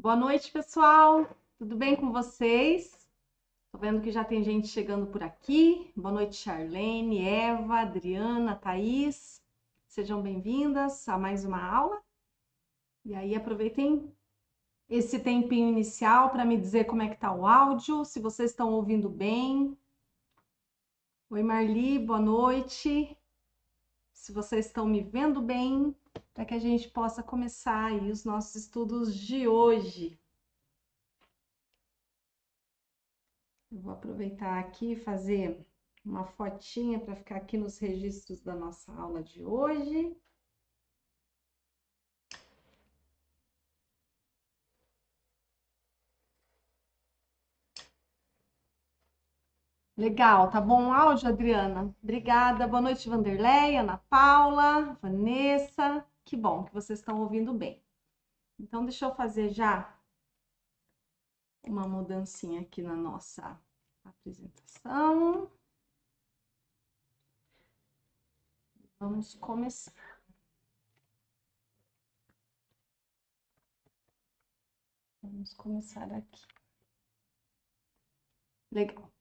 Boa noite, pessoal. Tudo bem com vocês? Tô vendo que já tem gente chegando por aqui. Boa noite, Charlene, Eva, Adriana, Thaís. Sejam bem-vindas a mais uma aula. E aí, aproveitem esse tempinho inicial para me dizer como é que tá o áudio, se vocês estão ouvindo bem. Oi, Marli, boa noite. Se vocês estão me vendo bem, para que a gente possa começar aí os nossos estudos de hoje. Eu vou aproveitar aqui e fazer uma fotinha para ficar aqui nos registros da nossa aula de hoje. Legal, tá bom o áudio, Adriana? Obrigada. Boa noite, Vanderlei, Ana Paula, Vanessa. Que bom que vocês estão ouvindo bem. Então, deixa eu fazer já uma mudancinha aqui na nossa apresentação. Vamos começar. Vamos começar aqui. Legal.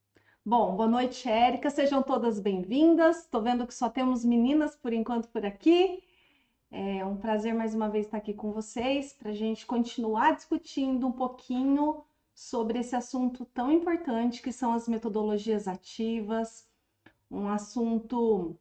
Bom, boa noite, Érica. Sejam todas bem-vindas. Estou vendo que só temos meninas por enquanto por aqui. É um prazer mais uma vez estar aqui com vocês para a gente continuar discutindo um pouquinho sobre esse assunto tão importante que são as metodologias ativas, um assunto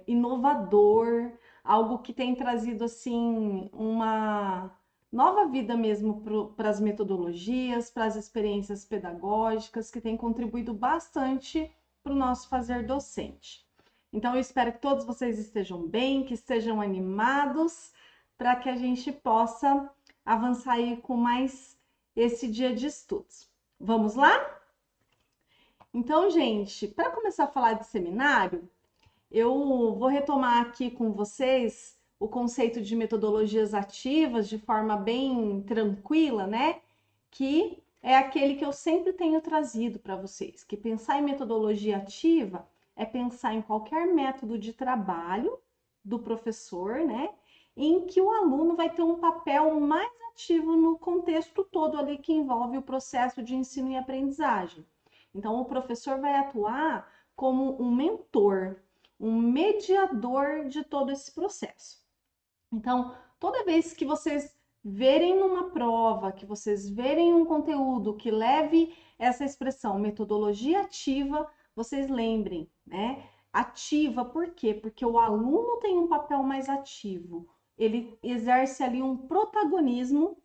inovador, algo que tem trazido assim uma nova vida mesmo para as metodologias, para as experiências pedagógicas, que tem contribuído bastante para o nosso fazer docente. Então, eu espero que todos vocês estejam bem, que estejam animados, para que a gente possa avançar aí com mais esse dia de estudos. Vamos lá? Então, gente, para começar a falar de seminário, eu vou retomar aqui com vocês o conceito de metodologias ativas de forma bem tranquila, né? Que é aquele que eu sempre tenho trazido para vocês, que pensar em metodologia ativa é pensar em qualquer método de trabalho do professor, né? Em que o aluno vai ter um papel mais ativo no contexto todo ali que envolve o processo de ensino e aprendizagem. Então, o professor vai atuar como um mentor, um mediador de todo esse processo. Então, toda vez que vocês verem numa prova, que vocês verem um conteúdo que leve essa expressão metodologia ativa, vocês lembrem, né? Ativa, por quê? Porque o aluno tem um papel mais ativo. Ele exerce ali um protagonismo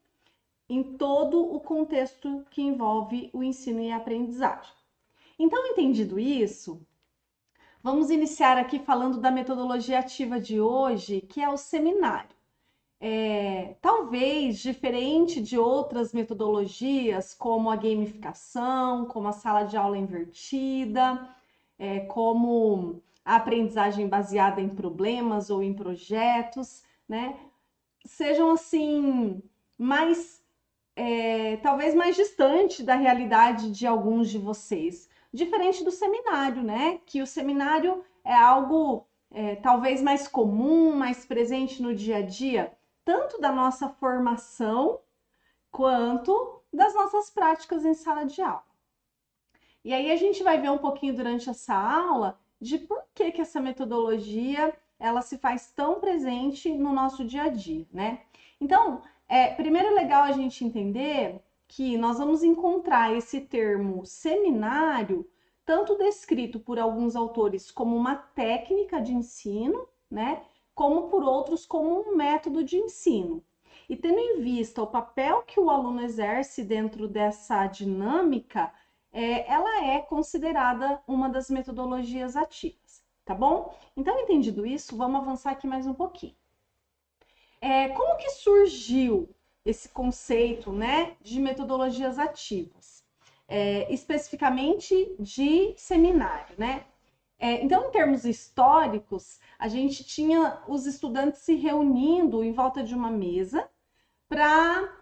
em todo o contexto que envolve o ensino e a aprendizagem. Então, entendido isso, vamos iniciar aqui falando da metodologia ativa de hoje, que é o seminário. Talvez diferente de outras metodologias, como a gamificação, como a sala de aula invertida, como a aprendizagem baseada em problemas ou em projetos, né? Sejam assim mais talvez mais distante da realidade de alguns de vocês. Diferente do seminário, né? Que o seminário é algo talvez mais comum, mais presente no dia a dia, tanto da nossa formação quanto das nossas práticas em sala de aula. E aí a gente vai ver um pouquinho durante essa aula de por que essa metodologia ela se faz tão presente no nosso dia a dia, né? Então, primeiro é legal a gente entender que nós vamos encontrar esse termo seminário tanto descrito por alguns autores como uma técnica de ensino, né? Como por outros como um método de ensino. E tendo em vista o papel que o aluno exerce dentro dessa dinâmica, ela é considerada uma das metodologias ativas, tá bom? Então, entendido isso, vamos avançar aqui mais um pouquinho. Como que surgiu esse conceito, né, de metodologias ativas? Especificamente de seminário, né? Então, em termos históricos, a gente tinha os estudantes se reunindo em volta de uma mesa para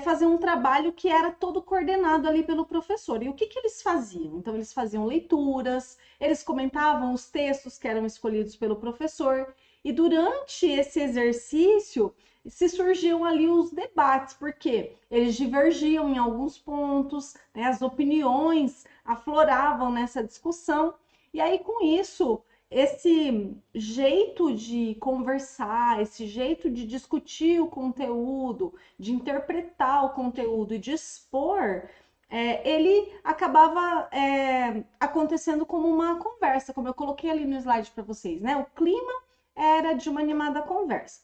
fazer um trabalho que era todo coordenado ali pelo professor. E o que eles faziam? Então, eles faziam leituras, eles comentavam os textos que eram escolhidos pelo professor, e durante esse exercício, se surgiam ali os debates, porque eles divergiam em alguns pontos, né, as opiniões afloravam nessa discussão, e aí com isso, esse jeito de conversar, esse jeito de discutir o conteúdo, de interpretar o conteúdo e de expor, ele acabava acontecendo como uma conversa, como eu coloquei ali no slide para vocês, né? O clima era de uma animada conversa.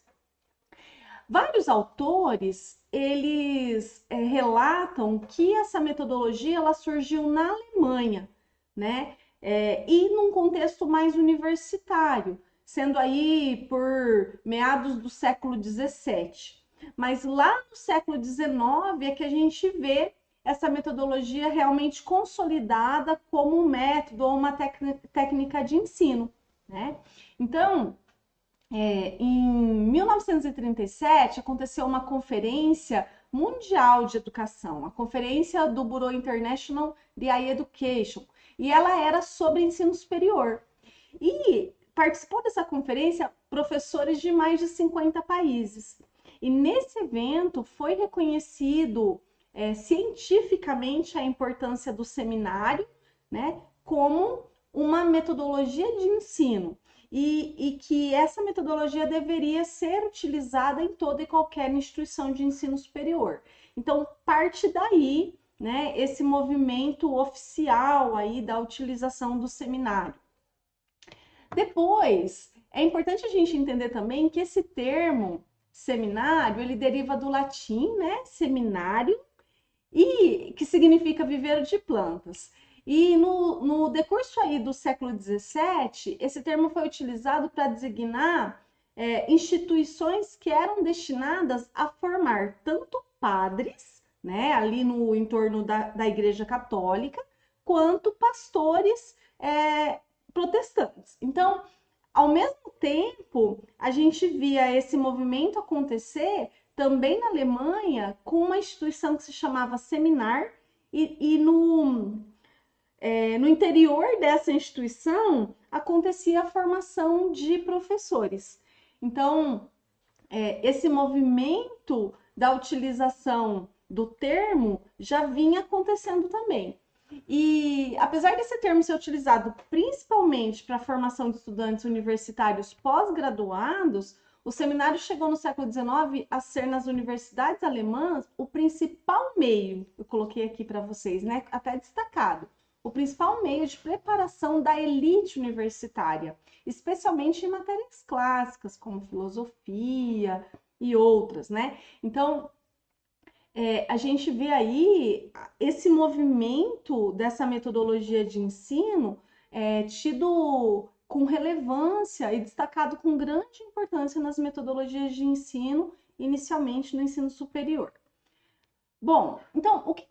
Vários autores, eles relatam que essa metodologia ela surgiu na Alemanha, né? E num contexto mais universitário, sendo aí por meados do século XVII. Mas lá no século XIX é que a gente vê essa metodologia realmente consolidada como um método ou uma técnica de ensino, né? Então, em 1937, aconteceu uma conferência mundial de educação, a conferência do Bureau International de Higher Education, e ela era sobre ensino superior. E participou dessa conferência professores de mais de 50 países. E nesse evento foi reconhecido cientificamente a importância do seminário, né, como uma metodologia de ensino. E que essa metodologia deveria ser utilizada em toda e qualquer instituição de ensino superior. Então, parte daí, né, esse movimento oficial aí da utilização do seminário. Depois, é importante a gente entender também que esse termo seminário, ele deriva do latim, né, seminário, e que significa viveiro de plantas. E no decurso aí do século XVII, esse termo foi utilizado para designar instituições que eram destinadas a formar tanto padres, né, ali no entorno da Igreja Católica, quanto pastores protestantes. Então, ao mesmo tempo, a gente via esse movimento acontecer também na Alemanha com uma instituição que se chamava Seminar, e no interior dessa instituição acontecia a formação de professores. Então, esse movimento da utilização do termo já vinha acontecendo também. E apesar desse termo ser utilizado principalmente para a formação de estudantes universitários pós-graduados, o seminário chegou no século XIX a ser nas universidades alemãs o principal meio, eu coloquei aqui para vocês, né, até destacado, o principal meio de preparação da elite universitária, especialmente em matérias clássicas como filosofia e outras, né? Então, a gente vê aí esse movimento dessa metodologia de ensino tido com relevância e destacado com grande importância nas metodologias de ensino, inicialmente no ensino superior. Bom, então, o que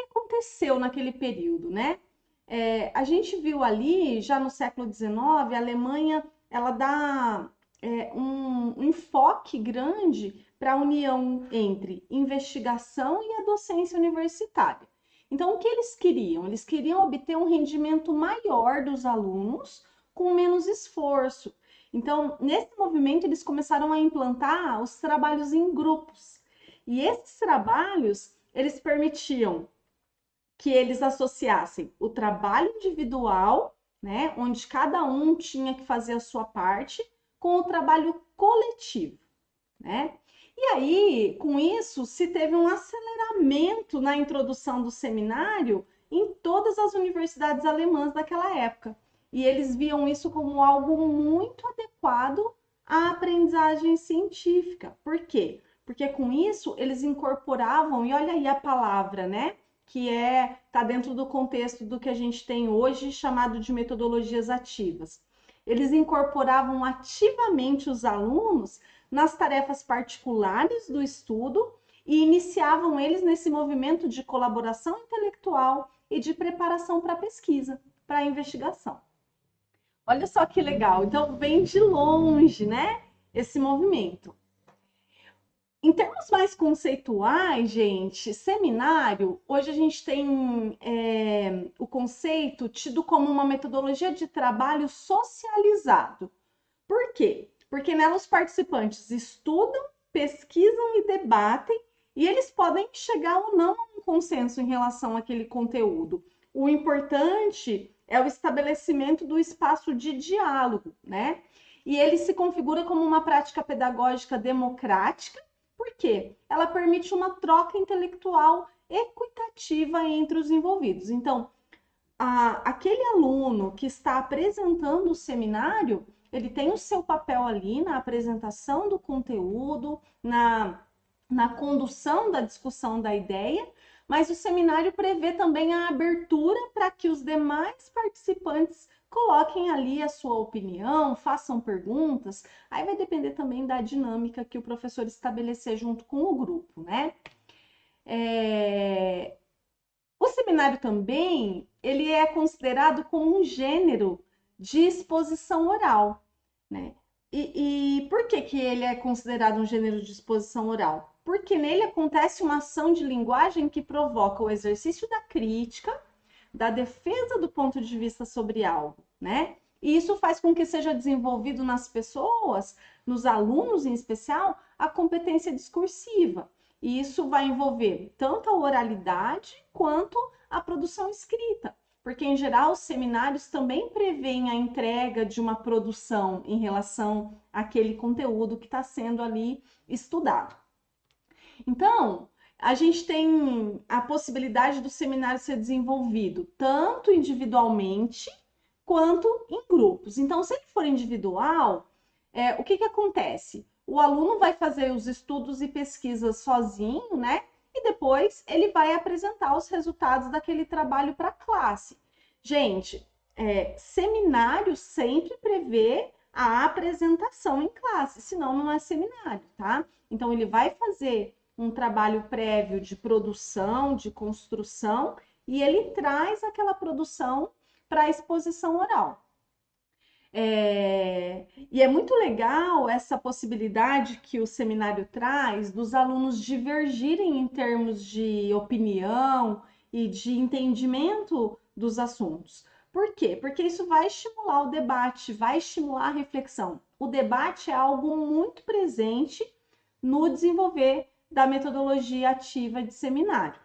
aconteceu naquele período, né? A gente viu ali, já no século XIX, a Alemanha, ela dá um enfoque grande para a união entre investigação e a docência universitária. Então, o que eles queriam? Eles queriam obter um rendimento maior dos alunos com menos esforço. Então, nesse movimento, eles começaram a implantar os trabalhos em grupos. E esses trabalhos, eles permitiam que eles associassem o trabalho individual, né, onde cada um tinha que fazer a sua parte, com o trabalho coletivo, né? E aí, com isso, se teve um aceleramento na introdução do seminário em todas as universidades alemãs daquela época. E eles viam isso como algo muito adequado à aprendizagem científica. Por quê? Porque com isso eles incorporavam, e olha aí a palavra, né? Que tá dentro do contexto do que a gente tem hoje chamado de metodologias ativas. Eles incorporavam ativamente os alunos nas tarefas particulares do estudo e iniciavam eles nesse movimento de colaboração intelectual e de preparação para a pesquisa, para a investigação. Olha só que legal. Então, vem de longe, né, esse movimento. Em termos mais conceituais, gente, seminário, hoje a gente tem o conceito tido como uma metodologia de trabalho socializado. Por quê? Porque nela os participantes estudam pesquisam e debatem, e eles podem chegar ou não a um consenso em relação àquele conteúdo. O importante é o estabelecimento do espaço de diálogo, né? E ele se configura como uma prática pedagógica democrática, porque ela permite uma troca intelectual equitativa entre os envolvidos. Então, aquele aluno que está apresentando o seminário, ele tem o seu papel ali na apresentação do conteúdo, na condução da discussão da ideia, mas o seminário prevê também a abertura para que os demais participantes coloquem ali a sua opinião, façam perguntas. Aí vai depender também da dinâmica que o professor estabelecer junto com o grupo, né? O seminário também, ele é considerado como um gênero de exposição oral, né? E por que que ele é considerado um gênero de exposição oral? Porque nele acontece uma ação de linguagem que provoca o exercício da crítica, da defesa do ponto de vista sobre algo, né? E isso faz com que seja desenvolvido nas pessoas, nos alunos em especial, a competência discursiva. E isso vai envolver tanto a oralidade quanto a produção escrita, porque em geral os seminários também prevêem a entrega de uma produção em relação àquele conteúdo que está sendo ali estudado. Então, a gente tem a possibilidade do seminário ser desenvolvido tanto individualmente quanto em grupos. Então, se ele for individual, o que acontece? O aluno vai fazer os estudos e pesquisas sozinho, né? E depois ele vai apresentar os resultados daquele trabalho para a classe. Gente, seminário sempre prevê a apresentação em classe, senão não é seminário, tá? Então, ele vai fazer um trabalho prévio de produção, de construção, e ele traz aquela produção para a exposição oral. E é muito legal essa possibilidade que o seminário traz dos alunos divergirem em termos de opinião e de entendimento dos assuntos. Por quê? Porque isso vai estimular o debate, vai estimular a reflexão. O debate é algo muito presente no desenvolver da metodologia ativa de seminário.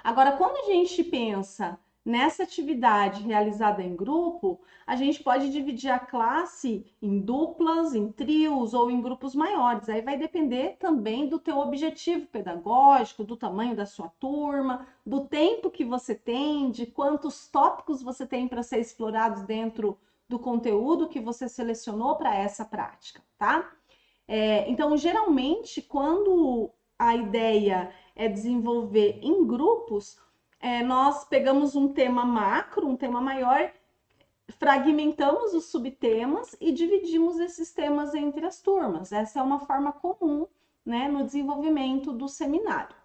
Agora, quando a gente pensa nessa atividade realizada em grupo, a gente pode dividir a classe em duplas, em trios ou em grupos maiores. Aí vai depender também do teu objetivo pedagógico, do tamanho da sua turma, do tempo que você tem, de quantos tópicos você tem para ser explorados dentro do conteúdo que você selecionou para essa prática, tá? Então, geralmente, quando a ideia é desenvolver em grupos, nós pegamos um tema macro, um tema maior, fragmentamos os subtemas e dividimos esses temas entre as turmas. Essa é uma forma comum, né, no desenvolvimento do seminário.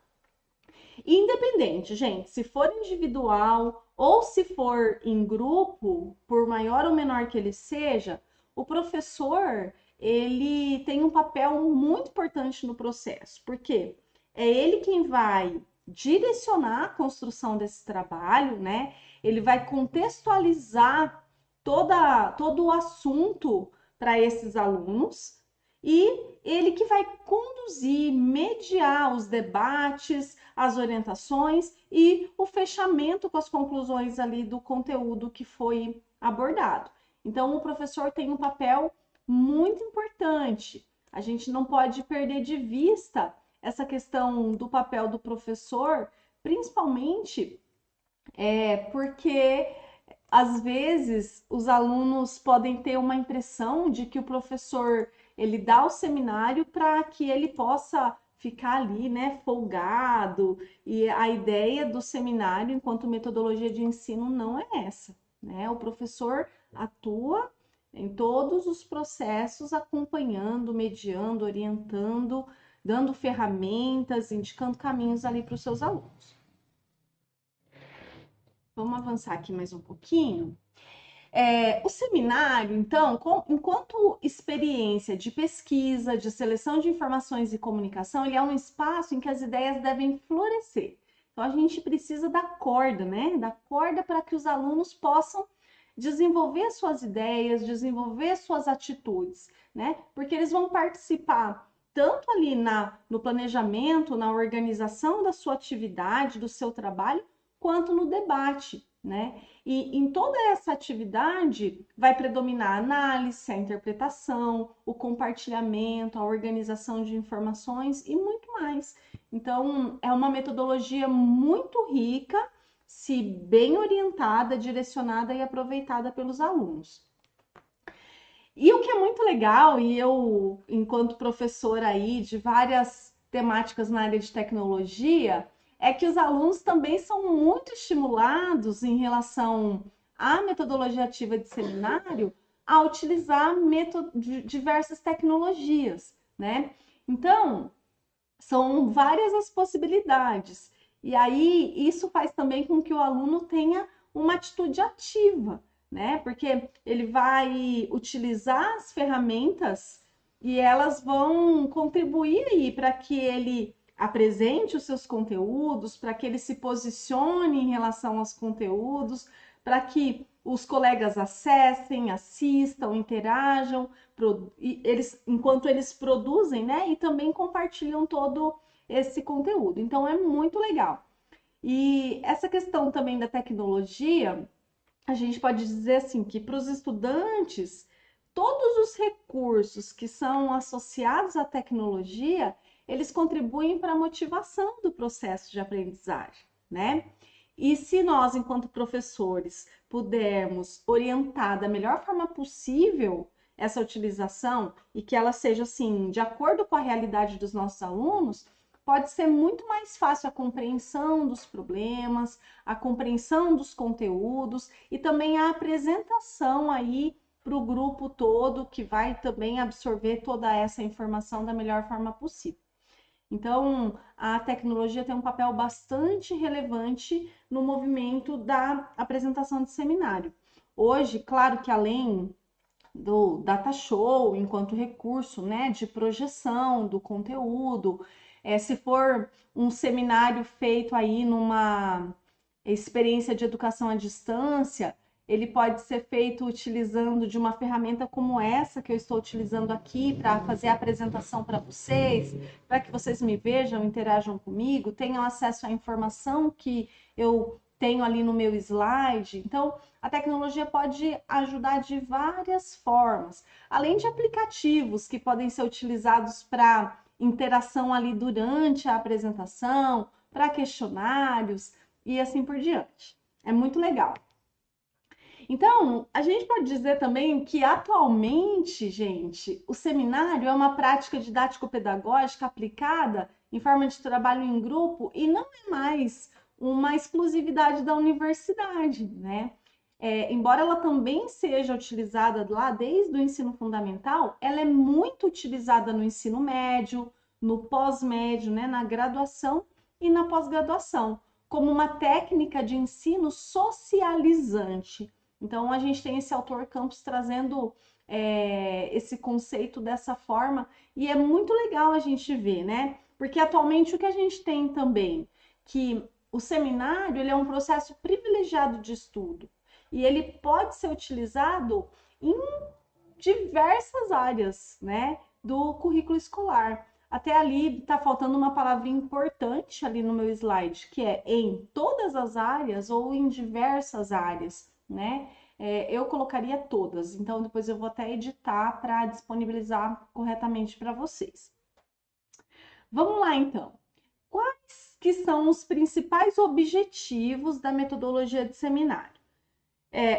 Independente, gente, se for individual ou se for em grupo, por maior ou menor que ele seja, o professor ele tem um papel muito importante no processo, porque é ele quem vai direcionar a construção desse trabalho, né? Ele vai contextualizar todo o assunto para esses alunos e ele que vai conduzir, mediar os debates, as orientações e o fechamento com as conclusões ali do conteúdo que foi abordado. Então, o professor tem um papel muito importante. A gente não pode perder de vista essa questão do papel do professor, principalmente porque às vezes os alunos podem ter uma impressão de que o professor ele dá o seminário para que ele possa ficar ali, né, folgado, e a ideia do seminário enquanto metodologia de ensino não é essa, né? O professor atua em todos os processos, acompanhando, mediando, orientando, dando ferramentas, indicando caminhos ali para os seus alunos. Vamos avançar aqui mais um pouquinho. O seminário, então, enquanto experiência de pesquisa, de seleção de informações e comunicação, ele é um espaço em que as ideias devem florescer. Então, a gente precisa da corda, né? Da corda para que os alunos possam desenvolver suas ideias, desenvolver suas atitudes, né? Porque eles vão participar tanto ali no planejamento, na organização da sua atividade, do seu trabalho, quanto no debate, né? E em toda essa atividade vai predominar a análise, a interpretação, o compartilhamento, a organização de informações e muito mais. Então, é uma metodologia muito rica, se bem orientada, direcionada e aproveitada pelos alunos. E o que é muito legal, e eu, enquanto professora aí de várias temáticas na área de tecnologia, é que os alunos também são muito estimulados em relação à metodologia ativa de seminário a utilizar diversas tecnologias, né? Então, são várias as possibilidades. E aí, isso faz também com que o aluno tenha uma atitude ativa, né? Porque ele vai utilizar as ferramentas e elas vão contribuir aí para que ele apresente os seus conteúdos, para que ele se posicione em relação aos conteúdos, para que os colegas acessem, assistam, interajam, enquanto eles produzem, né? E também compartilham todo esse conteúdo. Então é muito legal. E essa questão também da tecnologia, a gente pode dizer assim que para os estudantes, todos os recursos que são associados à tecnologia, eles contribuem para a motivação do processo de aprendizagem, né? E se nós, enquanto professores, pudermos orientar da melhor forma possível essa utilização e que ela seja assim, de acordo com a realidade dos nossos alunos, pode ser muito mais fácil a compreensão dos problemas, a compreensão dos conteúdos e também a apresentação aí para o grupo todo que vai também absorver toda essa informação da melhor forma possível. Então, a tecnologia tem um papel bastante relevante no movimento da apresentação de seminário. Hoje, claro que além do data show enquanto recurso, né, de projeção do conteúdo, se for um seminário feito aí numa experiência de educação à distância, ele pode ser feito utilizando de uma ferramenta como essa que eu estou utilizando aqui para fazer a apresentação para vocês, para que vocês me vejam, interajam comigo, tenham acesso à informação que eu tenho ali no meu slide. Então, a tecnologia pode ajudar de várias formas, além de aplicativos que podem ser utilizados para interação ali durante a apresentação, para questionários e assim por diante. É muito legal. Então, a gente pode dizer também que atualmente, gente, o seminário é uma prática didático-pedagógica aplicada em forma de trabalho em grupo e não é mais uma exclusividade da universidade, né? Embora ela também seja utilizada lá desde o ensino fundamental, ela é muito utilizada no ensino médio, no pós-médio, né, na graduação e na pós-graduação, como uma técnica de ensino socializante. Então, a gente tem esse autor Campos trazendo esse conceito dessa forma, e é muito legal a gente ver, né? Porque atualmente o que a gente tem também, que o seminário ele é um processo privilegiado de estudo, e ele pode ser utilizado em diversas áreas, né, do currículo escolar. Até ali está faltando uma palavrinha importante ali no meu slide, que é em todas as áreas ou em diversas áreas, né? Eu colocaria todas, então depois eu vou até editar para disponibilizar corretamente para vocês. Vamos lá, então. Quais que são os principais objetivos da metodologia de seminário?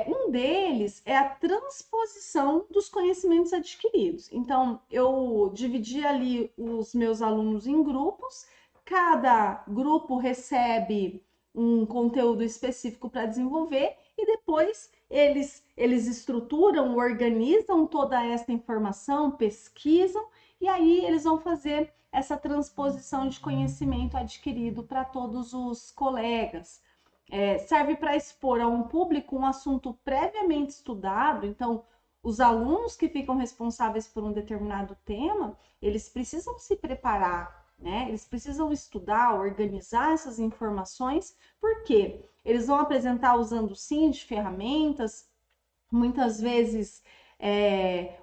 Um deles é a transposição dos conhecimentos adquiridos. Então, eu dividi ali os meus alunos em grupos, cada grupo recebe um conteúdo específico para desenvolver e depois eles estruturam, organizam toda essa informação, pesquisam e aí eles vão fazer essa transposição de conhecimento adquirido para todos os colegas. Serve para expor a um público um assunto previamente estudado, então os alunos que ficam responsáveis por um determinado tema, eles precisam se preparar, né? Eles precisam estudar, organizar essas informações, porque eles vão apresentar usando sim de ferramentas, muitas vezes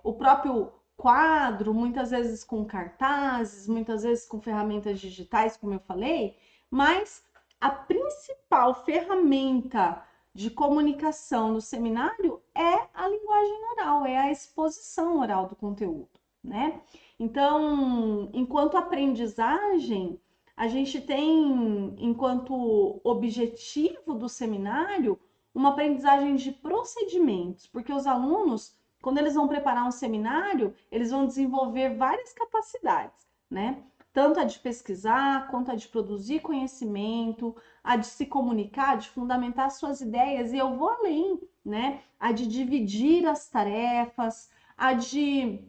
o próprio quadro, muitas vezes com cartazes, muitas vezes com ferramentas digitais, como eu falei, mas a principal ferramenta de comunicação no seminário é a linguagem oral, é a exposição oral do conteúdo, né? Então, enquanto aprendizagem, a gente tem, enquanto objetivo do seminário, uma aprendizagem de procedimentos, porque os alunos, quando eles vão preparar um seminário, eles vão desenvolver várias capacidades, né? Tanto a de pesquisar, quanto a de produzir conhecimento, a de se comunicar, de fundamentar suas ideias, e eu vou além, né? A de dividir as tarefas, a de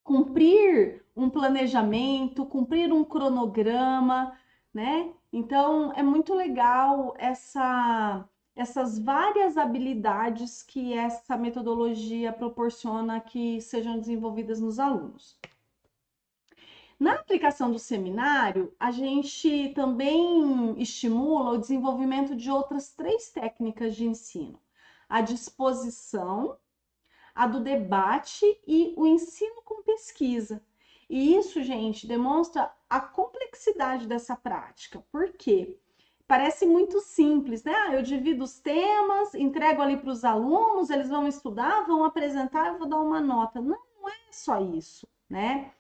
cumprir um planejamento, cumprir um cronograma, né? Então é muito legal essas várias habilidades que essa metodologia proporciona que sejam desenvolvidas nos alunos. Na aplicação do seminário, a gente também estimula o desenvolvimento de outras 3 técnicas de ensino: a disposição, a do debate e o ensino com pesquisa. E isso, gente, demonstra a complexidade dessa prática. Por quê? Parece muito simples, né? Eu divido os temas, entrego ali para os alunos, eles vão estudar, vão apresentar, eu vou dar uma nota. Não, não é só isso, né?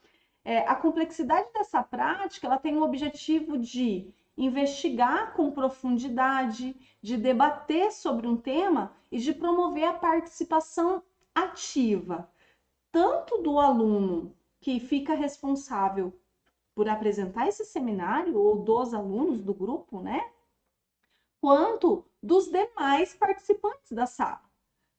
A complexidade dessa prática, ela tem o objetivo de investigar com profundidade, de debater sobre um tema e de promover a participação ativa, tanto do aluno que fica responsável por apresentar esse seminário, ou dos alunos do grupo, né? Quanto dos demais participantes da sala.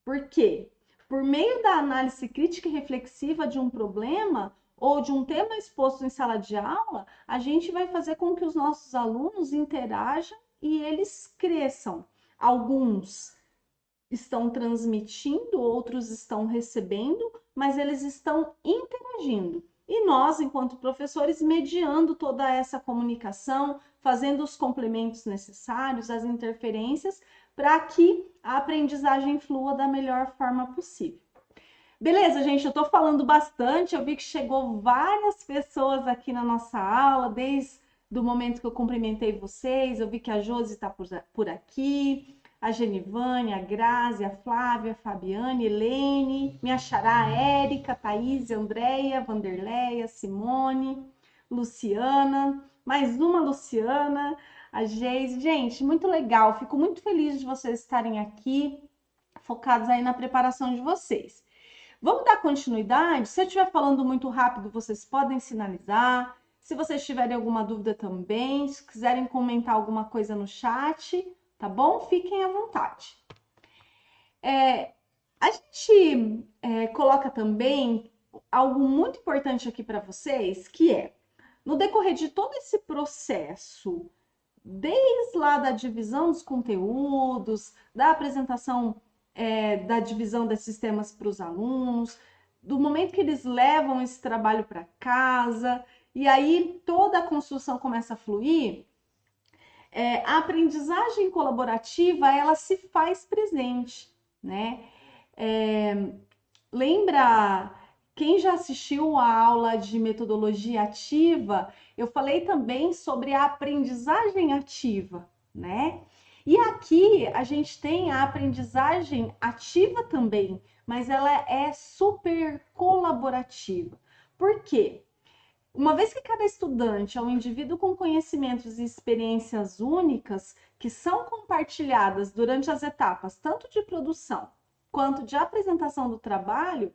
Por quê? Por meio da análise crítica e reflexiva de um problema ou de um tema exposto em sala de aula, a gente vai fazer com que os nossos alunos interajam e eles cresçam. Alguns estão transmitindo, outros estão recebendo, mas eles estão interagindo. E nós, enquanto professores, mediando toda essa comunicação, fazendo os complementos necessários, as interferências, para que a aprendizagem flua da melhor forma possível. Beleza, gente, eu tô falando bastante, eu vi que chegou várias pessoas aqui na nossa aula, desde o momento que eu cumprimentei vocês, eu vi que a Josi está por aqui, a Genivane, a Grazi, a Flávia, a Fabiane, Helene, minha xará, a Érica, a Thaís, a Andréia, Vanderleia, Simone, Luciana, mais uma Luciana, a Geise. Gente, muito legal, fico muito feliz de vocês estarem aqui, focados aí na preparação de vocês. Vamos dar continuidade? Se eu estiver falando muito rápido, vocês podem sinalizar. Se vocês tiverem alguma dúvida também, se quiserem comentar alguma coisa no chat, tá bom? Fiquem à vontade. A gente coloca também algo muito importante aqui para vocês, que é, no decorrer de todo esse processo, desde lá da divisão dos conteúdos, da apresentação da divisão desses temas para os alunos, do momento que eles levam esse trabalho para casa, e aí toda a construção começa a fluir, a aprendizagem colaborativa, ela se faz presente, né? Lembra, quem já assistiu a aula de metodologia ativa, eu falei também sobre a aprendizagem ativa, né? E aqui a gente tem a aprendizagem ativa também, mas ela é super colaborativa. Por quê? Uma vez que cada estudante é um indivíduo com conhecimentos e experiências únicas que são compartilhadas durante as etapas tanto de produção quanto de apresentação do trabalho,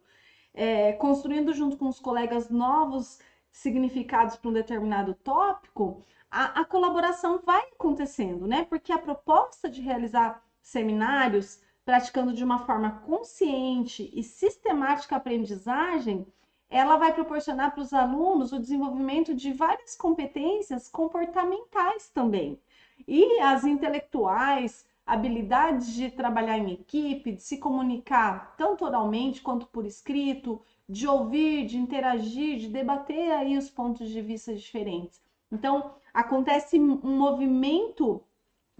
construindo junto com os colegas novos significados para um determinado tópico, a colaboração vai acontecendo, né? Porque a proposta de realizar seminários praticando de uma forma consciente e sistemática a aprendizagem, ela vai proporcionar para os alunos o desenvolvimento de várias competências comportamentais também. E as intelectuais, habilidades de trabalhar em equipe, de se comunicar tanto oralmente quanto por escrito, de ouvir, de interagir, de debater aí os pontos de vista diferentes. Então, acontece um movimento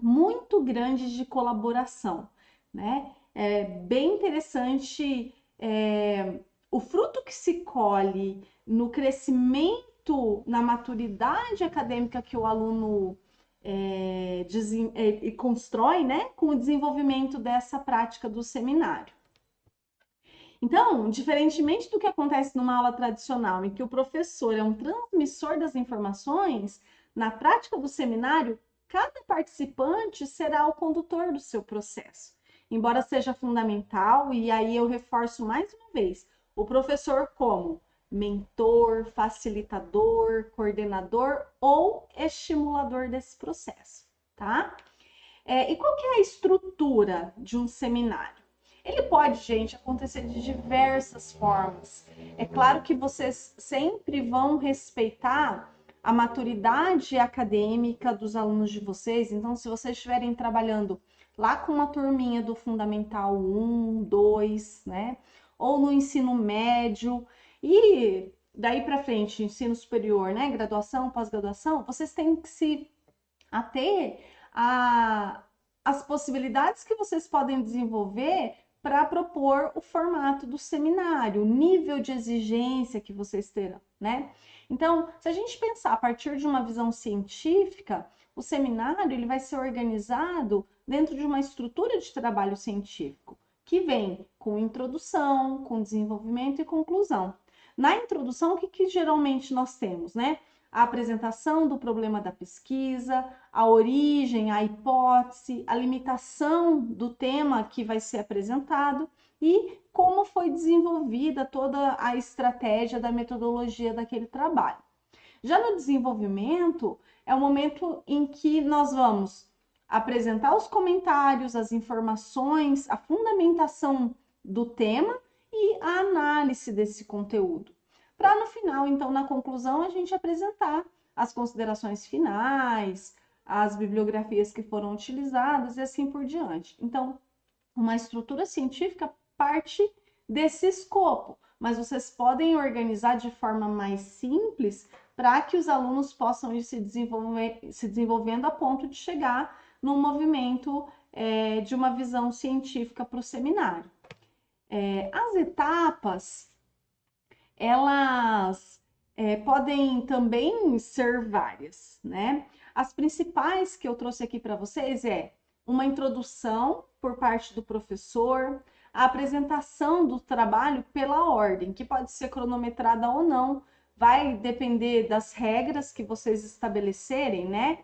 muito grande de colaboração, né? É bem interessante o fruto que se colhe no crescimento, na maturidade acadêmica que o aluno constrói, né, com o desenvolvimento dessa prática do seminário. Então, diferentemente do que acontece numa aula tradicional, em que o professor é um transmissor das informações, na prática do seminário, cada participante será o condutor do seu processo. Embora seja fundamental, e aí eu reforço mais uma vez, o professor como mentor, facilitador, coordenador ou estimulador desse processo, tá? E qual que é a estrutura de um seminário? Ele pode, gente, acontecer de diversas formas. É claro que vocês sempre vão respeitar a maturidade acadêmica dos alunos de vocês. Então, se vocês estiverem trabalhando lá com uma turminha do Fundamental 1, 2, né? Ou no ensino médio e daí para frente, ensino superior, né? Graduação, pós-graduação, vocês têm que se ater as possibilidades que vocês podem desenvolver para propor o formato do seminário, o nível de exigência que vocês terão, né? Então, se a gente pensar a partir de uma visão científica, o seminário ele vai ser organizado dentro de uma estrutura de trabalho científico, que vem com introdução, com desenvolvimento e conclusão. Na introdução, o que geralmente nós temos, né? A apresentação do problema da pesquisa, a origem, a hipótese, a limitação do tema que vai ser apresentado e como foi desenvolvida toda a estratégia da metodologia daquele trabalho. Já no desenvolvimento, é o momento em que nós vamos apresentar os comentários, as informações, a fundamentação do tema e a análise desse conteúdo. Para no final, então, na conclusão, a gente apresentar as considerações finais, as bibliografias que foram utilizadas e assim por diante. Então, uma estrutura científica parte desse escopo, mas vocês podem organizar de forma mais simples para que os alunos possam ir se desenvolvendo a ponto de chegar num movimento de uma visão científica para o seminário. As etapas, elas podem também ser várias, né? As principais que eu trouxe aqui para vocês uma introdução por parte do professor, a apresentação do trabalho pela ordem, que pode ser cronometrada ou não, vai depender das regras que vocês estabelecerem, né?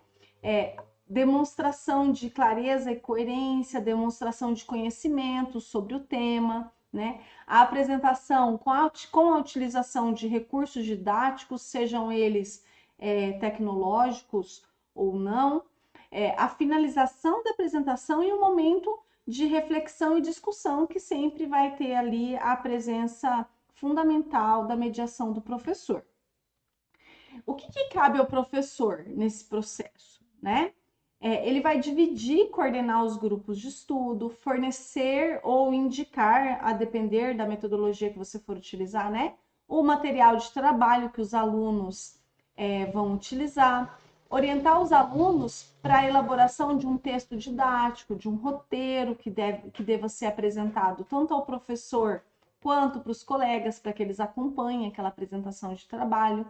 Demonstração de clareza e coerência, demonstração de conhecimento sobre o tema, né? A apresentação com a utilização de recursos didáticos, sejam eles tecnológicos ou não, a finalização da apresentação e o momento de reflexão e discussão, que sempre vai ter ali a presença fundamental da mediação do professor. O que cabe ao professor nesse processo, né? Ele vai dividir e coordenar os grupos de estudo, fornecer ou indicar, a depender da metodologia que você for utilizar, né? O material de trabalho que os alunos vão utilizar, orientar os alunos para a elaboração de um texto didático, de um roteiro que deva ser apresentado tanto ao professor quanto para os colegas, para que eles acompanhem aquela apresentação de trabalho.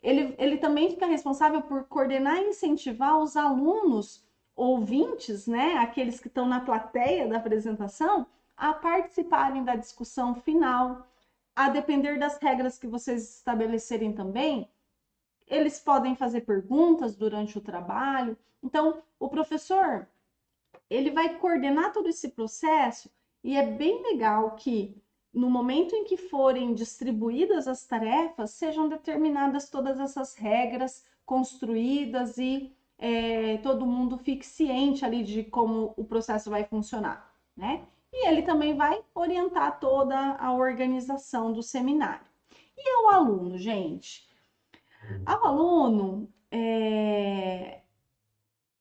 Ele também fica responsável por coordenar e incentivar os alunos ouvintes, né, aqueles que estão na plateia da apresentação, a participarem da discussão final. A depender das regras que vocês estabelecerem também, eles podem fazer perguntas durante o trabalho. Então, o professor, ele vai coordenar todo esse processo e é bem legal que no momento em que forem distribuídas as tarefas, sejam determinadas todas essas regras construídas e todo mundo fique ciente ali de como o processo vai funcionar, né? E ele também vai orientar toda a organização do seminário. E ao aluno, gente? Ao aluno,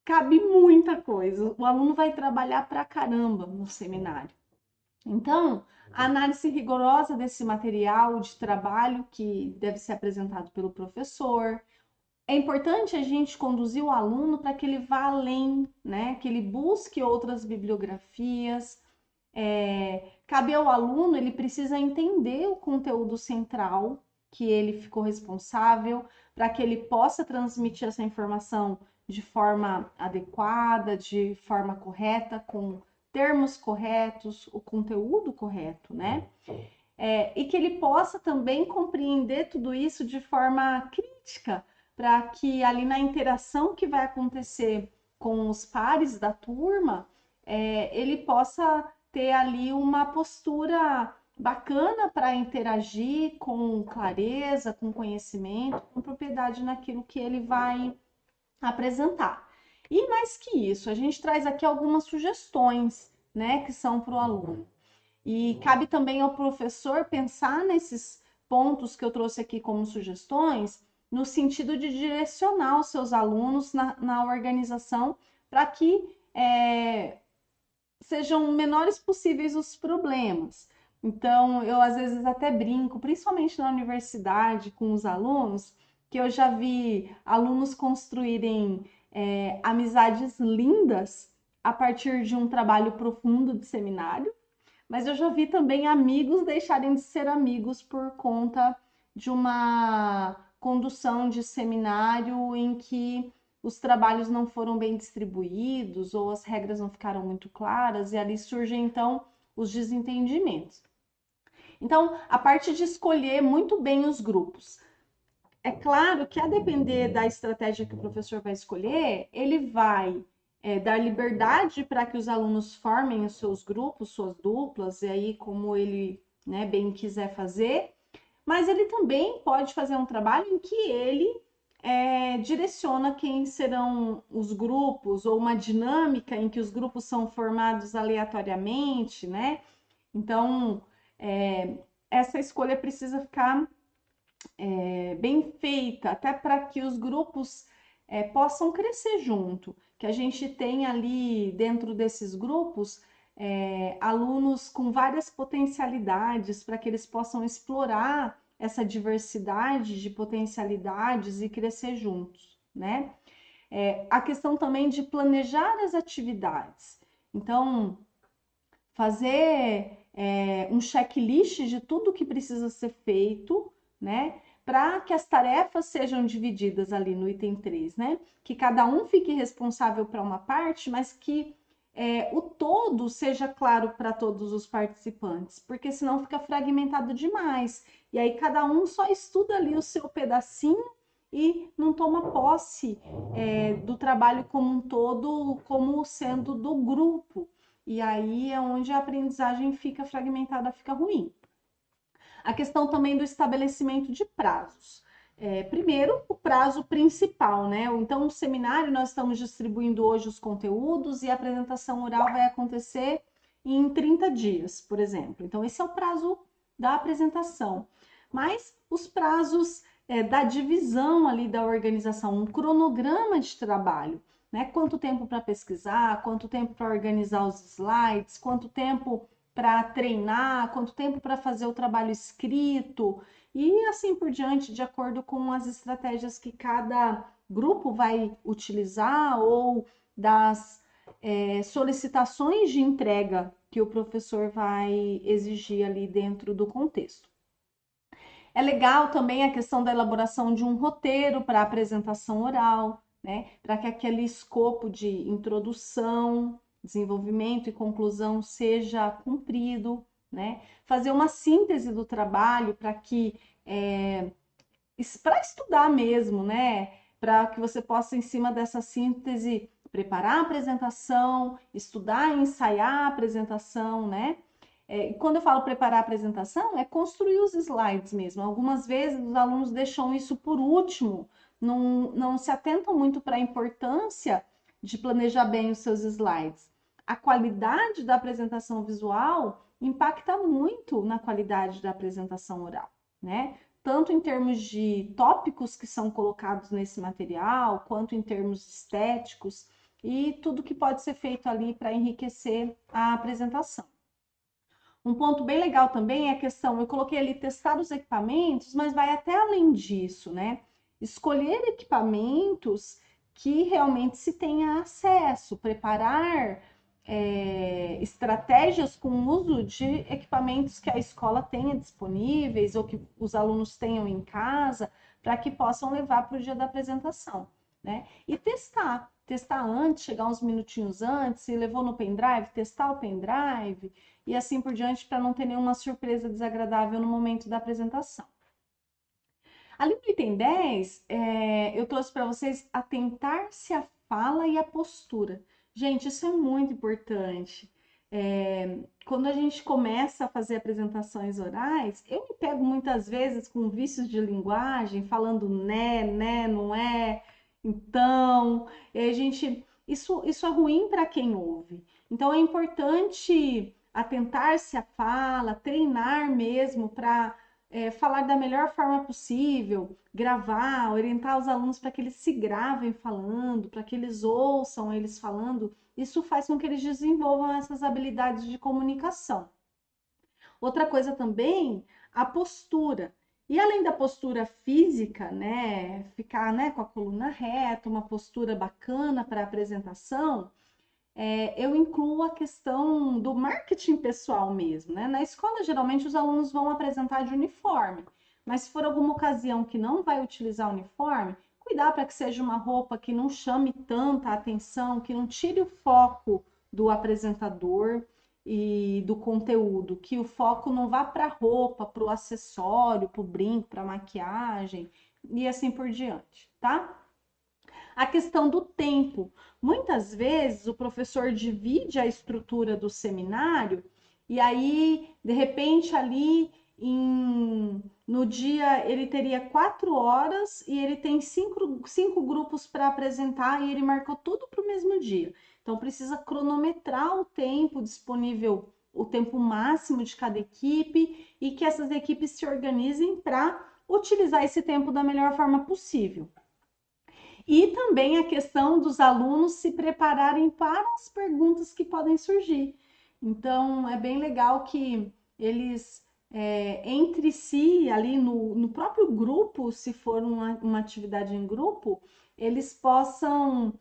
cabe muita coisa. O aluno vai trabalhar pra caramba no seminário. Então, a análise rigorosa desse material de trabalho que deve ser apresentado pelo professor. É importante a gente conduzir o aluno para que ele vá além, né? Que ele busque outras bibliografias, cabe ao aluno, ele precisa entender o conteúdo central que ele ficou responsável, para que ele possa transmitir essa informação de forma adequada, de forma correta, com termos corretos, o conteúdo correto, né? E que ele possa também compreender tudo isso de forma crítica, para que ali na interação que vai acontecer com os pares da turma, ele possa ter ali uma postura bacana para interagir com clareza, com conhecimento, com propriedade naquilo que ele vai apresentar. E mais que isso, a gente traz aqui algumas sugestões, né, que são para o aluno. E cabe também ao professor pensar nesses pontos que eu trouxe aqui como sugestões, no sentido de direcionar os seus alunos na organização para que sejam menores possíveis os problemas. Então, eu às vezes até brinco, principalmente na universidade, com os alunos, que eu já vi alunos construírem amizades lindas a partir de um trabalho profundo de seminário, mas eu já vi também amigos deixarem de ser amigos por conta de uma condução de seminário em que os trabalhos não foram bem distribuídos ou as regras não ficaram muito claras, e ali surgem então os desentendimentos. Então, a parte de escolher muito bem os grupos. É claro que, a depender da estratégia que o professor vai escolher, ele vai dar liberdade para que os alunos formem os seus grupos, suas duplas, e aí como ele, né, bem quiser fazer, mas ele também pode fazer um trabalho em que ele direciona quem serão os grupos, ou uma dinâmica em que os grupos são formados aleatoriamente, né? Então, essa escolha precisa ficar bem feita, até para que os grupos possam crescer junto, que a gente tenha ali dentro desses grupos alunos com várias potencialidades, para que eles possam explorar essa diversidade de potencialidades e crescer juntos, né? A questão também de planejar as atividades. Então, fazer um checklist de tudo que precisa ser feito, né? Para que as tarefas sejam divididas ali no item 3, né? Que cada um fique responsável para uma parte, mas que o todo seja claro para todos os participantes, porque senão fica fragmentado demais. E aí cada um só estuda ali o seu pedacinho e não toma posse do trabalho como um todo, como sendo do grupo. E aí é onde a aprendizagem fica fragmentada, fica ruim. A questão também do estabelecimento de prazos. Primeiro, o prazo principal, né? Então, o seminário, nós estamos distribuindo hoje os conteúdos e a apresentação oral vai acontecer em 30 dias, por exemplo. Então, esse é o prazo da apresentação. Mas os prazos da divisão ali da organização, um cronograma de trabalho, né? Quanto tempo para pesquisar, quanto tempo para organizar os slides, quanto tempo para treinar, quanto tempo para fazer o trabalho escrito e assim por diante, de acordo com as estratégias que cada grupo vai utilizar ou das solicitações de entrega que o professor vai exigir ali dentro do contexto. É legal também a questão da elaboração de um roteiro para apresentação oral, né? Para que aquele escopo de introdução, desenvolvimento e conclusão seja cumprido, né? Fazer uma síntese do trabalho para que para estudar mesmo, né? Para que você possa, em cima dessa síntese, preparar a apresentação, estudar e ensaiar a apresentação, né? Quando eu falo preparar a apresentação, é construir os slides mesmo. Algumas vezes os alunos deixam isso por último, não se atentam muito para a importância de planejar bem os seus slides. A qualidade da apresentação visual impacta muito na qualidade da apresentação oral, né? Tanto em termos de tópicos que são colocados nesse material, quanto em termos estéticos e tudo que pode ser feito ali para enriquecer a apresentação. Um ponto bem legal também é a questão, eu coloquei ali testar os equipamentos, mas vai até além disso, né? Escolher equipamentos que realmente se tenha acesso, preparar estratégias com o uso de equipamentos que a escola tenha disponíveis ou que os alunos tenham em casa, para que possam levar para o dia da apresentação, né? E testar antes, chegar uns minutinhos antes, se levou no pendrive, testar o pendrive e assim por diante, para não ter nenhuma surpresa desagradável no momento da apresentação. Ali no item 10, eu trouxe para vocês atentar-se à fala e à postura. Gente, isso é muito importante. Quando a gente começa a fazer apresentações orais, eu me pego muitas vezes com vícios de linguagem, falando né, não é, então, isso é ruim para quem ouve. Então, é importante atentar-se à fala, treinar mesmo para falar da melhor forma possível, gravar, orientar os alunos para que eles se gravem falando, para que eles ouçam eles falando. Isso faz com que eles desenvolvam essas habilidades de comunicação. Outra coisa também, a postura. E além da postura física, né, ficar, né, com a coluna reta, uma postura bacana para a apresentação, eu incluo a questão do marketing pessoal mesmo, né? Na escola, geralmente, os alunos vão apresentar de uniforme, mas se for alguma ocasião que não vai utilizar uniforme, cuidar para que seja uma roupa que não chame tanta atenção, que não tire o foco do apresentador e do conteúdo, que o foco não vá para a roupa, para o acessório, para o brinco, para a maquiagem e assim por diante, tá? A questão do tempo. Muitas vezes o professor divide a estrutura do seminário e aí, de repente, ali no dia ele teria 4 horas e ele tem cinco grupos para apresentar e ele marcou tudo para o mesmo dia. Então, precisa cronometrar o tempo disponível, o tempo máximo de cada equipe e que essas equipes se organizem para utilizar esse tempo da melhor forma possível. E também a questão dos alunos se prepararem para as perguntas que podem surgir. Então, é bem legal que eles, entre si, ali no próprio grupo, se for uma atividade em grupo, eles possam,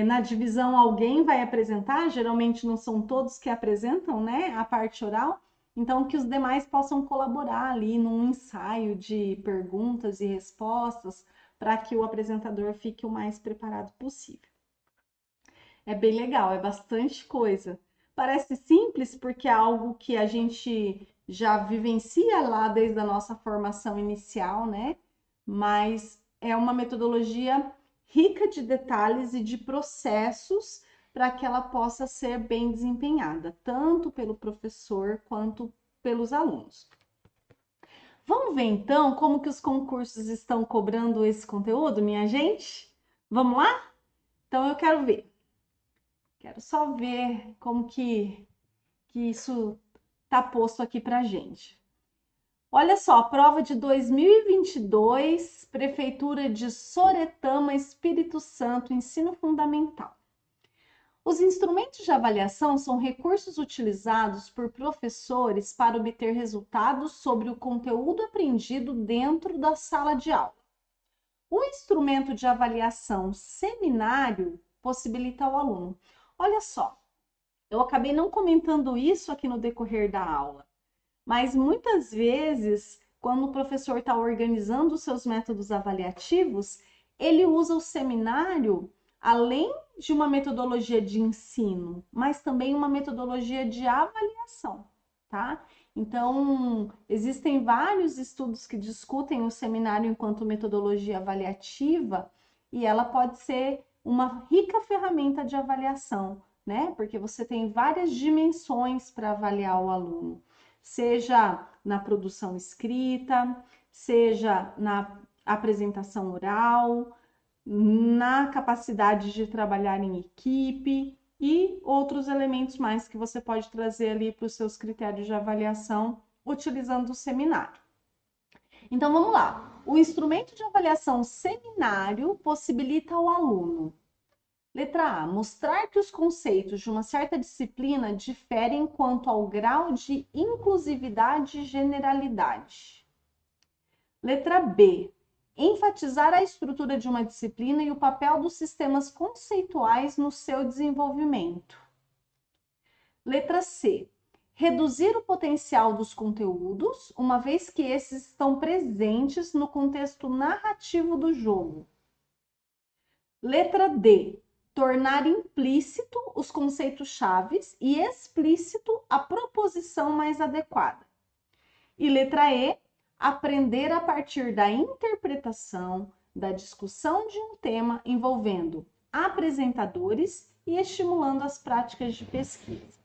na divisão, alguém vai apresentar, geralmente não são todos que apresentam, né, a parte oral, então que os demais possam colaborar ali num ensaio de perguntas e respostas, para que o apresentador fique o mais preparado possível. É bem legal, é bastante coisa. Parece simples porque é algo que a gente já vivencia lá desde a nossa formação inicial, né? Mas é uma metodologia rica de detalhes e de processos para que ela possa ser bem desempenhada, tanto pelo professor quanto pelos alunos. Vamos ver então como que os concursos estão cobrando esse conteúdo, minha gente? Vamos lá? Então eu quero ver. Quero só ver como que isso tá posto aqui pra gente. Olha só, prova de 2022, Prefeitura de Soretama, Espírito Santo, ensino fundamental. Os instrumentos de avaliação são recursos utilizados por professores para obter resultados sobre o conteúdo aprendido dentro da sala de aula. O instrumento de avaliação seminário possibilita ao aluno. Olha só, eu acabei não comentando isso aqui no decorrer da aula, mas muitas vezes, quando o professor está organizando os seus métodos avaliativos, ele usa o seminário além de uma metodologia de ensino, mas também uma metodologia de avaliação, tá? Então, existem vários estudos que discutem o seminário enquanto metodologia avaliativa e ela pode ser uma rica ferramenta de avaliação, né? Porque você tem várias dimensões para avaliar o aluno, seja na produção escrita, seja na apresentação oral, na capacidade de trabalhar em equipe e outros elementos mais que você pode trazer ali para os seus critérios de avaliação utilizando o seminário. Então vamos lá. O instrumento de avaliação seminário possibilita ao aluno: letra A, mostrar que os conceitos de uma certa disciplina diferem quanto ao grau de inclusividade e generalidade. Letra B, enfatizar a estrutura de uma disciplina e o papel dos sistemas conceituais no seu desenvolvimento. Letra C. Reduzir o potencial dos conteúdos, uma vez que esses estão presentes no contexto narrativo do jogo. Letra D. Tornar implícito os conceitos chaves e explícito a proposição mais adequada. E letra E. Aprender a partir da interpretação, da discussão de um tema envolvendo apresentadores e estimulando as práticas de pesquisa.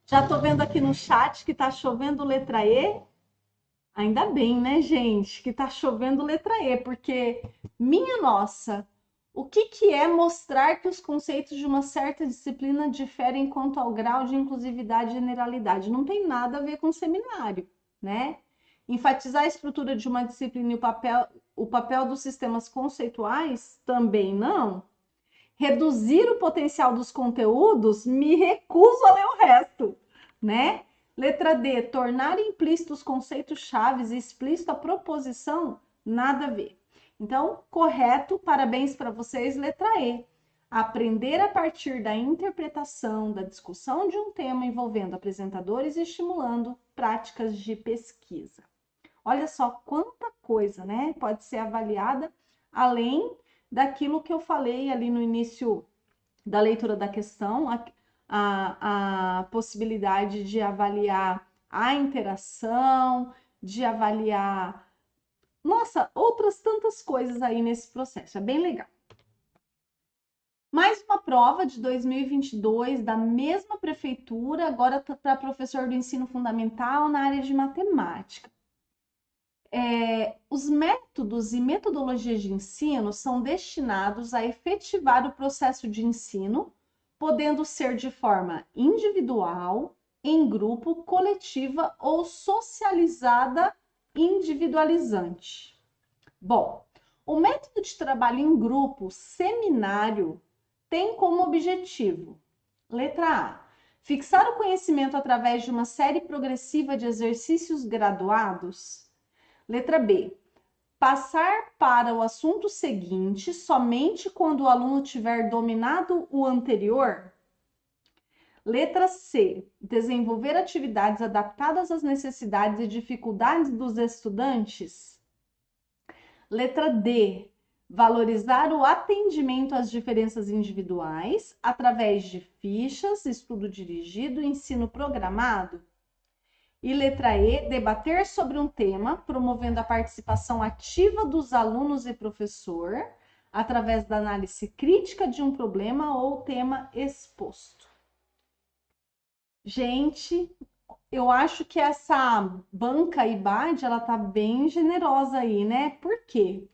Já estou vendo aqui no chat que está chovendo letra E. Ainda bem, né, gente, que está chovendo letra E, porque, minha nossa, o que é mostrar que os conceitos de uma certa disciplina diferem quanto ao grau de inclusividade e generalidade? Não tem nada a ver com seminário, né? Enfatizar a estrutura de uma disciplina e o papel dos sistemas conceituais? Também não. Reduzir o potencial dos conteúdos? Me recuso a ler o resto, né? Letra D, tornar implícitos conceitos chaves e explícito a proposição? Nada a ver. Então, correto, parabéns para vocês, letra E. Aprender a partir da interpretação, da discussão de um tema envolvendo apresentadores e estimulando práticas de pesquisa. Olha só quanta coisa, né? Pode ser avaliada além daquilo que eu falei ali no início da leitura da questão, a possibilidade de avaliar a interação, de avaliar, nossa, outras tantas coisas aí nesse processo. É bem legal. Mais uma prova de 2022 da mesma prefeitura, agora para professor do ensino fundamental na área de matemática. Os métodos e metodologias de ensino são destinados a efetivar o processo de ensino, podendo ser de forma individual, em grupo, coletiva ou socializada individualizante. Bom, o método de trabalho em grupo, seminário, tem como objetivo, letra A, fixar o conhecimento através de uma série progressiva de exercícios graduados. Letra B, passar para o assunto seguinte somente quando o aluno tiver dominado o anterior. Letra C, desenvolver atividades adaptadas às necessidades e dificuldades dos estudantes. Letra D, valorizar o atendimento às diferenças individuais através de fichas, estudo dirigido e ensino programado. E letra E, debater sobre um tema, promovendo a participação ativa dos alunos e professor, através da análise crítica de um problema ou tema exposto. Gente, eu acho que essa banca IBAD, ela tá bem generosa aí, né? Por quê?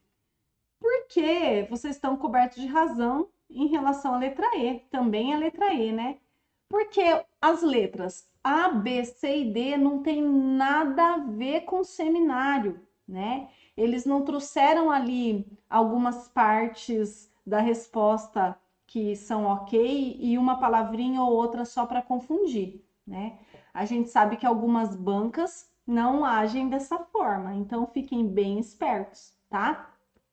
Porque vocês estão cobertos de razão em relação à letra E, também a letra E, né? Porque as letras A, B, C e D não tem nada a ver com seminário, né? Eles não trouxeram ali algumas partes da resposta que são ok e uma palavrinha ou outra só para confundir, né? A gente sabe que algumas bancas não agem dessa forma, então fiquem bem espertos, tá?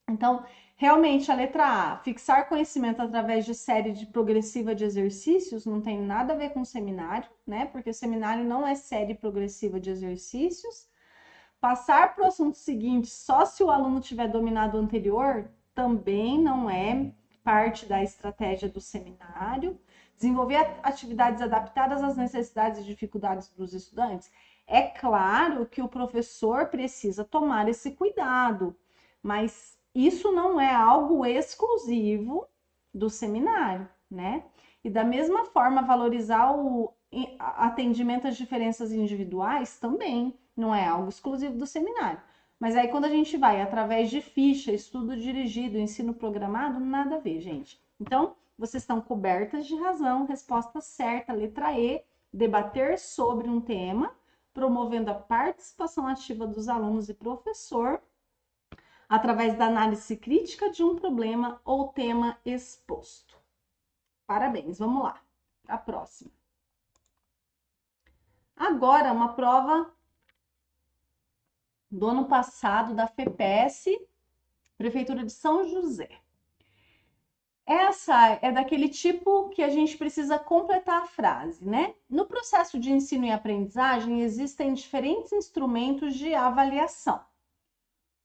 Então, realmente, a letra A, fixar conhecimento através de série progressiva de exercícios, não tem nada a ver com seminário, né? Porque o seminário não é série progressiva de exercícios. Passar para o assunto seguinte só se o aluno tiver dominado o anterior, também não é parte da estratégia do seminário. Desenvolver atividades adaptadas às necessidades e dificuldades dos estudantes. É claro que o professor precisa tomar esse cuidado, mas isso não é algo exclusivo do seminário, né? E da mesma forma, valorizar o atendimento às diferenças individuais também não é algo exclusivo do seminário. Mas aí quando a gente vai através de ficha, estudo dirigido, ensino programado, nada a ver, gente. Então, vocês estão cobertas de razão, resposta certa, letra E, debater sobre um tema, promovendo a participação ativa dos alunos e professor, através da análise crítica de um problema ou tema exposto. Parabéns, vamos lá, a próxima. Agora, uma prova do ano passado da FEPES, Prefeitura de São José. Essa é daquele tipo que a gente precisa completar a frase, né? No processo de ensino e aprendizagem, existem diferentes instrumentos de avaliação.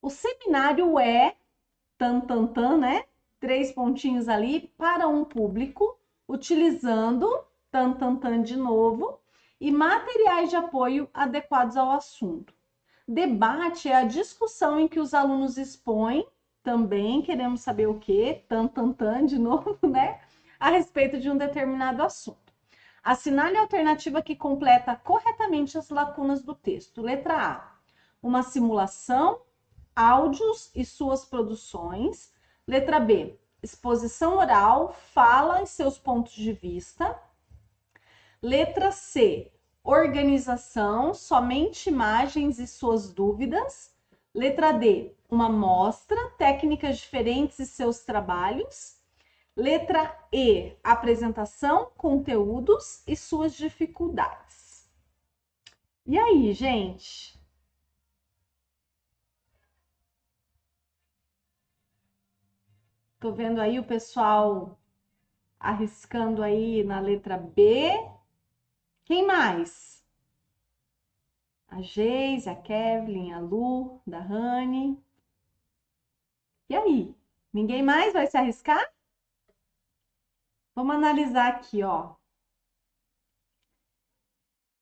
O seminário é, né? 3 pontinhos ali, para um público, utilizando, de novo, e materiais de apoio adequados ao assunto. Debate é a discussão em que os alunos expõem, também queremos saber o quê? De novo, né? A respeito de um determinado assunto. Assinale a alternativa que completa corretamente as lacunas do texto. Letra A. Uma simulação, áudios e suas produções. Letra B. Exposição oral, fala e seus pontos de vista. Letra C. Organização, somente imagens e suas dúvidas. Letra D. Uma mostra, técnicas diferentes e seus trabalhos. Letra E. Apresentação, conteúdos e suas dificuldades. E aí, gente? Tô vendo aí o pessoal arriscando aí na letra B. Quem mais? A Geise, a Kevlin, a Lu, da Rani. E aí? Ninguém mais vai se arriscar? Vamos analisar aqui, ó.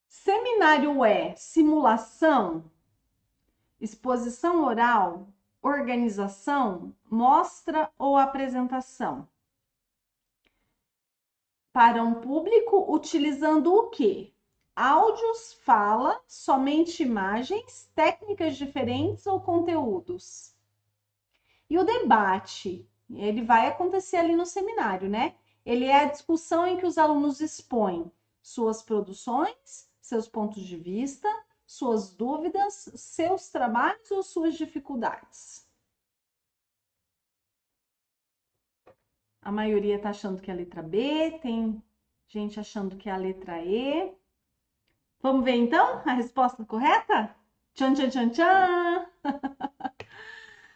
Seminário é simulação, exposição oral, organização, mostra ou apresentação? Para um público utilizando o quê? Áudios, fala, somente imagens, técnicas diferentes ou conteúdos? E o debate, ele vai acontecer ali no seminário, né? Ele é a discussão em que os alunos expõem suas produções, seus pontos de vista, suas dúvidas, seus trabalhos ou suas dificuldades. A maioria está achando que é a letra B, tem gente achando que é a letra E. Vamos ver então a resposta correta? Tchan, tchan, tchan, tchan!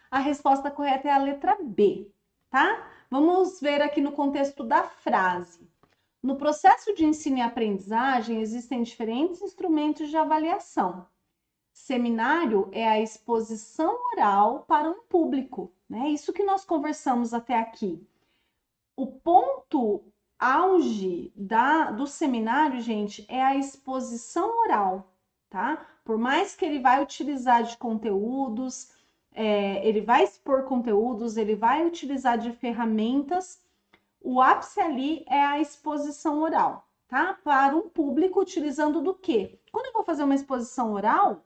A resposta correta é a letra B, tá? Vamos ver aqui no contexto da frase. No processo de ensino e aprendizagem, existem diferentes instrumentos de avaliação. Seminário é a exposição oral para um público, né? Isso que nós conversamos até aqui. O ponto auge do seminário, gente, é a exposição oral, tá? Por mais que ele vai utilizar de conteúdos, ele vai expor conteúdos, ele vai utilizar de ferramentas, o ápice ali é a exposição oral, tá? Para um público utilizando do quê? Quando eu vou fazer uma exposição oral,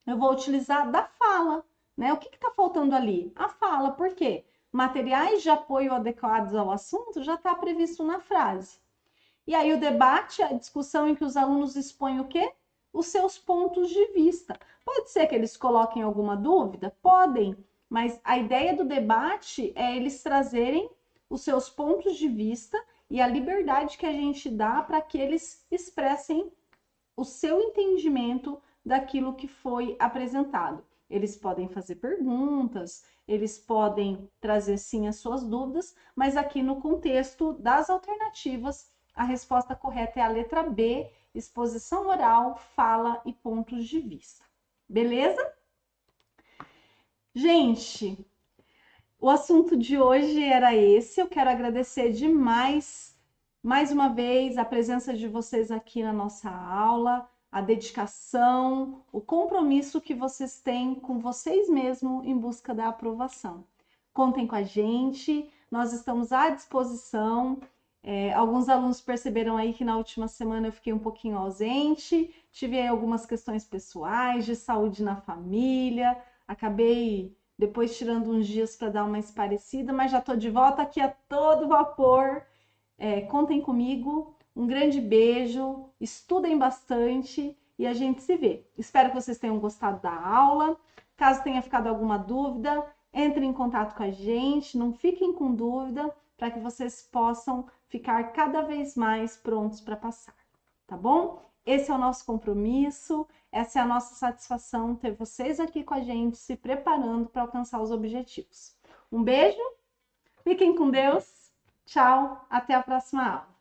eu vou utilizar da fala, né? O que está faltando ali? A fala, por quê? Materiais de apoio adequados ao assunto já está previsto na frase. E aí o debate, a discussão em que os alunos expõem o quê? Os seus pontos de vista. Pode ser que eles coloquem alguma dúvida? Podem, mas a ideia do debate é eles trazerem os seus pontos de vista e a liberdade que a gente dá para que eles expressem o seu entendimento daquilo que foi apresentado. Eles podem fazer perguntas, eles podem trazer sim as suas dúvidas, mas aqui no contexto das alternativas, a resposta correta é a letra B, exposição oral, fala e pontos de vista. Beleza? Gente, o assunto de hoje era esse. Eu quero agradecer demais, mais uma vez, a presença de vocês aqui na nossa aula, a dedicação, o compromisso que vocês têm com vocês mesmos em busca da aprovação. Contem com a gente, nós estamos à disposição. Alguns alunos perceberam aí que na última semana eu fiquei um pouquinho ausente, tive aí algumas questões pessoais, de saúde na família, acabei depois tirando uns dias para dar uma esparecida, mas já estou de volta aqui a todo vapor. Contem comigo, um grande beijo, estudem bastante e a gente se vê. Espero que vocês tenham gostado da aula. Caso tenha ficado alguma dúvida, entrem em contato com a gente, não fiquem com dúvida, para que vocês possam ficar cada vez mais prontos para passar, tá bom? Esse é o nosso compromisso, essa é a nossa satisfação ter vocês aqui com a gente, se preparando para alcançar os objetivos. Um beijo, fiquem com Deus, Tchau, até a próxima aula.